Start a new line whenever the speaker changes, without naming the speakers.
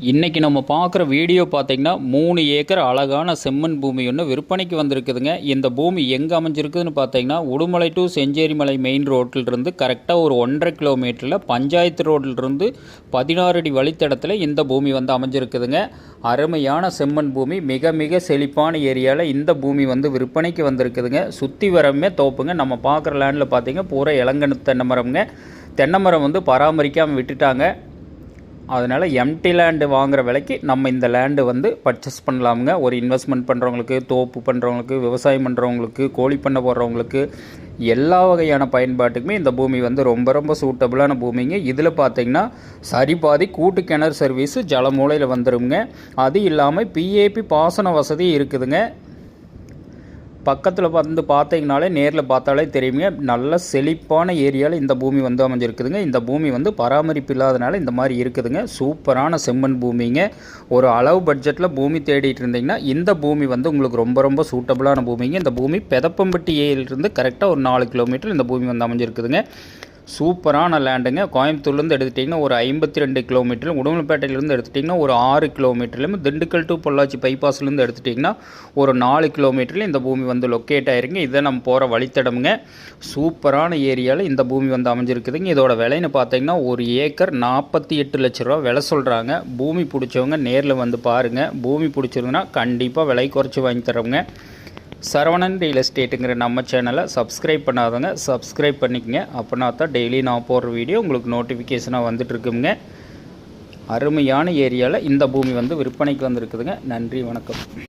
இன்றைக்கி நம்ம பார்க்குற வீடியோ பார்த்திங்கன்னா 3 ஏக்கர் அழகான செம்மண் பூமி ஒன்று விற்பனைக்கு வந்திருக்குதுங்க. இந்த பூமி எங்கே அமைஞ்சிருக்குதுன்னு பார்த்தீங்கன்னா உடுமலை டு செஞ்சேரிமலை மெயின் ரோட்டிலிருந்து கரெக்டாக ஒரு 1.5 கிலோமீட்டரில் பஞ்சாயத்து ரோட்டிலிருந்து 16 அடி வழித்தடத்தில் இந்த பூமி வந்து அமைஞ்சிருக்குதுங்க. அருமையான செம்மண் பூமி, மிக மிக செழிப்பான ஏரியாவில் இந்த பூமி வந்து விற்பனைக்கு வந்திருக்குதுங்க. சுற்றி வரமே தோப்புங்க. நம்ம பார்க்குற லேண்டில் பார்த்திங்கன்னா பூரா இளங்கன்னு தென்னை மரம்ங்க. தென்னை மரம் வந்து பராமரிக்காமல் விட்டுட்டாங்க. அதனால் எம்டி லேண்டு வாங்குகிற விலைக்கு நம்ம இந்த லேண்டு வந்து பர்ச்சேஸ் பண்ணலாமுங்க. ஒரு இன்வெஸ்ட்மெண்ட் பண்ணுறவங்களுக்கு, தோப்பு பண்ணுறவங்களுக்கு, விவசாயம் பண்ணுறவங்களுக்கு, கோழி பண்ணை போடுறவங்களுக்கு எல்லா வகையான பயன்பாட்டுக்குமே இந்த பூமி வந்து ரொம்ப ரொம்ப சூட்டபுளான பூமிங்க. இதில் பார்த்திங்கன்னா சரிபாதி கூட்டு கிணறு சர்வீஸு ஜலமூலையில் வந்துடுங்க. அது இல்லாமல் பிஏபி பாசன வசதி இருக்குதுங்க. பக்கத்தில் வந்து பார்த்தீங்கனாலே நேரில் பார்த்தாலே தெரியுங்க, நல்ல செழிப்பான ஏரியாவில் இந்த பூமி வந்து அமைஞ்சிருக்குதுங்க. இந்த பூமி வந்து பராமரிப்பு இல்லாதனால இந்த மாதிரி இருக்குதுங்க. சூப்பரான செம்மண் பூமிங்க. ஒரு அளவு பட்ஜெட்டில் பூமி தேடிட்டு இருந்தீங்கன்னா இந்த பூமி வந்து உங்களுக்கு ரொம்ப ரொம்ப சூட்டபுளான பூமிங்க. இந்த பூமி பெதப்பம்பட்டி ஏரியிலிருந்து கரெக்டாக ஒரு 4 கிலோமீட்டர் இந்த பூமி வந்து அமைஞ்சிருக்குதுங்க. சூப்பரான லேண்டுங்க. கோயம்புத்தூர்லேருந்து எடுத்துட்டிங்கன்னா ஒரு 52 கிலோமீட்டரும், உடுமலைப்பேட்டையிலேருந்து எடுத்துட்டிங்கன்னா ஒரு 6 கிலோமீட்டர்லையும், திண்டுக்கல் டு பொள்ளாச்சி பைபாஸ்லேருந்து எடுத்துட்டிங்கன்னா ஒரு 4 கிலோமீட்டரில் இந்த பூமி வந்து லொக்கேட் ஆயிருங்க. இதை நம்ம போகிற வழித்தடமுங்க. சூப்பரான ஏரியாவில் இந்த பூமி வந்து அமைஞ்சிருக்குதுங்க. இதோட விலைன்னு பார்த்தீங்கன்னா ஒரு ஏக்கர் 48 லட்ச ரூபா விலை சொல்கிறாங்க. பூமி பிடிச்சவங்க நேரில் வந்து பாருங்கள். பூமி பிடிச்சிருந்துன்னா கண்டிப்பாக விலை குறைச்சி வாங்கி தரோங்க. சரவணன் ரியல் எஸ்டேட்டுங்கிற நம்ம சேனலை சப்ஸ்கிரைப் பண்ணாதவங்க சப்ஸ்கிரைப் பண்ணிக்கங்க. அப்படின்னா தான் டெய்லி நான் போடுற வீடியோ உங்களுக்கு நோட்டிஃபிகேஷனாக வந்துட்டுருக்குங்க. அருமையான ஏரியாவில் இந்த பூமி வந்து விற்பனைக்கு வந்துருக்குதுங்க. நன்றி, வணக்கம்.